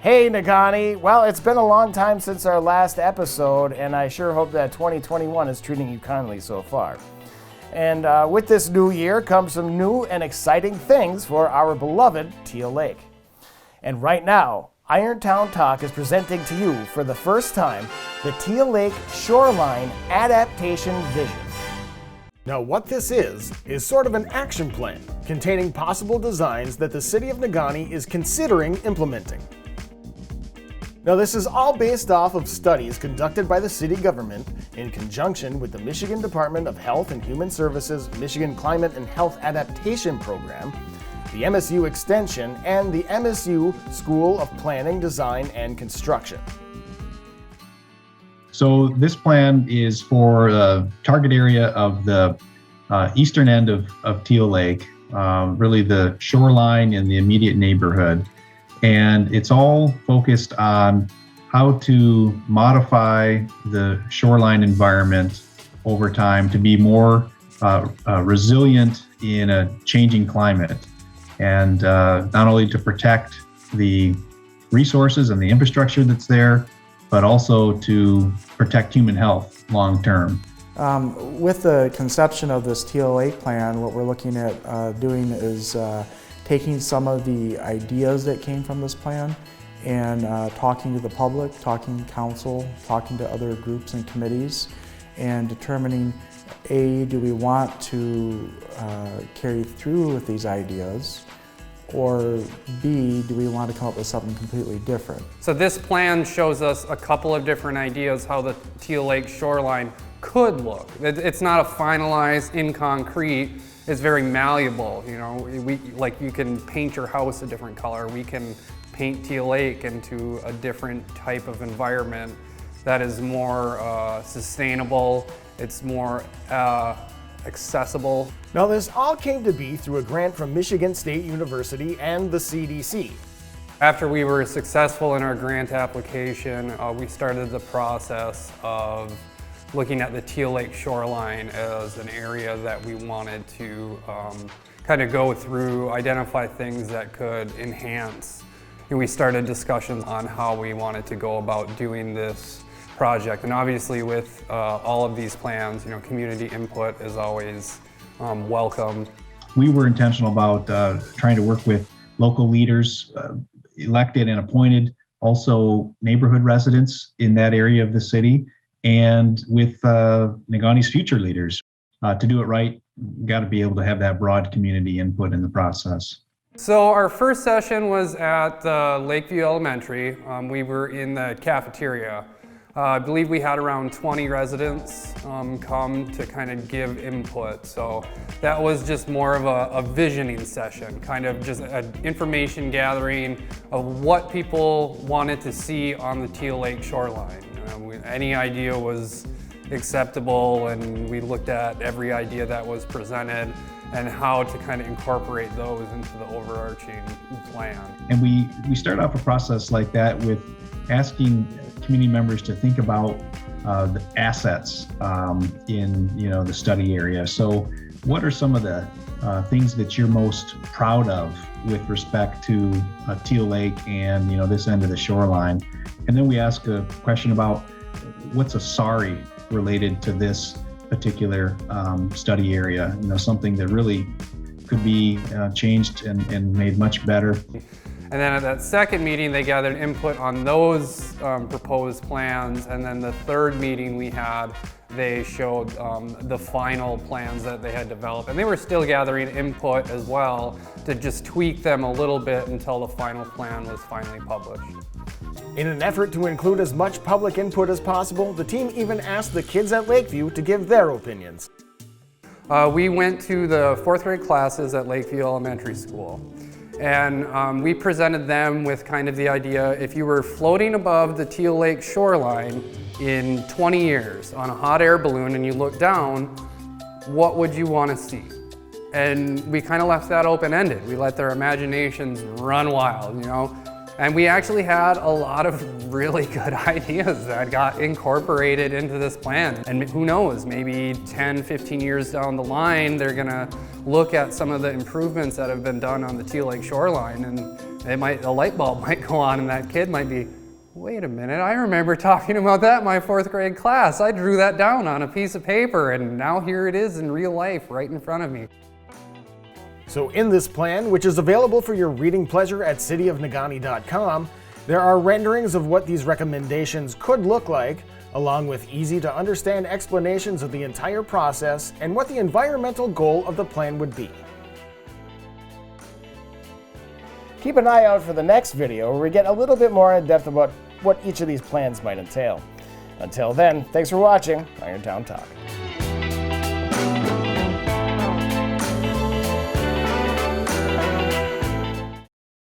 Hey Nagani, well, it's been a long time since our last episode, and I sure hope that 2021 is treating you kindly so far. And with this new year comes some new and exciting things for our beloved Teal Lake. And right now, Irontown Talk is presenting to you for the first time the Teal Lake Shoreline Adaptation Vision. Now what this is sort of an action plan containing possible designs that the City of Nagani is considering implementing. Now this is all based off of studies conducted by the city government in conjunction with the Michigan Department of Health and Human Services Michigan Climate and Health Adaptation Program, the MSU Extension, and the MSU School of Planning, Design, and Construction. So this plan is for the target area of the eastern end of Teal Lake, really the shoreline and the immediate neighborhood. And it's all focused on how to modify the shoreline environment over time to be more resilient in a changing climate. And not only to protect the resources and the infrastructure that's there, but also to protect human health long term. With the conception of this Teal Lake plan, what we're looking at doing is taking some of the ideas that came from this plan and talking to the public, talking to council, talking to other groups and committees, and determining, A, do we want to carry through with these ideas, or B, do we want to come up with something completely different? So this plan shows us a couple of different ideas how the Teal Lake shoreline could look. It's not a finalized in concrete. It's very malleable. You know, you can paint your house a different color. We can paint Teal Lake into a different type of environment that is more sustainable. It's more accessible. Now this all came to be through a grant from Michigan State University and the CDC. After we were successful in our grant application, we started the process of looking at the Teal Lake shoreline as an area that we wanted to kind of go through, identify things that could enhance. And we started discussions on how we wanted to go about doing this project. And obviously with all of these plans, community input is always welcome. We were intentional about trying to work with local leaders, elected and appointed, also neighborhood residents in that area of the city, and with Nagani's future leaders. To do it right, got to be able to have that broad community input in the process. So our first session was at Lakeview Elementary. We were in the cafeteria. I believe we had around 20 residents come to kind of give input. So that was just more of a visioning session, kind of just an information gathering of what people wanted to see on the Teal Lake shoreline. Any idea was acceptable, and we looked at every idea that was presented and how to kind of incorporate those into the overarching plan. And we start off a process like that with asking community members to think about the assets in the study area. So what are some of the things that you're most proud of with respect to Teal Lake and this end of the shoreline? And then we ask a question about what's a sorry related to this particular study area, something that really could be changed and made much better. And then at that second meeting, they gathered input on those proposed plans. And then the third meeting we had, they showed the final plans that they had developed. And they were still gathering input as well to just tweak them a little bit until the final plan was finally published. In an effort to include as much public input as possible, the team even asked the kids at Lakeview to give their opinions. We went to the fourth grade classes at Lakeview Elementary School. And we presented them with kind of the idea, if you were floating above the Teal Lake shoreline in 20 years on a hot air balloon and you look down, what would you want to see? And we kind of left that open-ended. We let their imaginations run wild, And we actually had a lot of really good ideas that got incorporated into this plan. And who knows, maybe 10, 15 years down the line, they're gonna look at some of the improvements that have been done on the Teal Lake shoreline, and a light bulb might go on, and that kid might be, wait a minute, I remember talking about that in my 4th grade class. I drew that down on a piece of paper, and now here it is in real life right in front of me. So in this plan, which is available for your reading pleasure at cityofnagani.com, there are renderings of what these recommendations could look like, along with easy to understand explanations of the entire process and what the environmental goal of the plan would be. Keep an eye out for the next video where we get a little bit more in depth about what each of these plans might entail. Until then, thanks for watching Irontown Talk.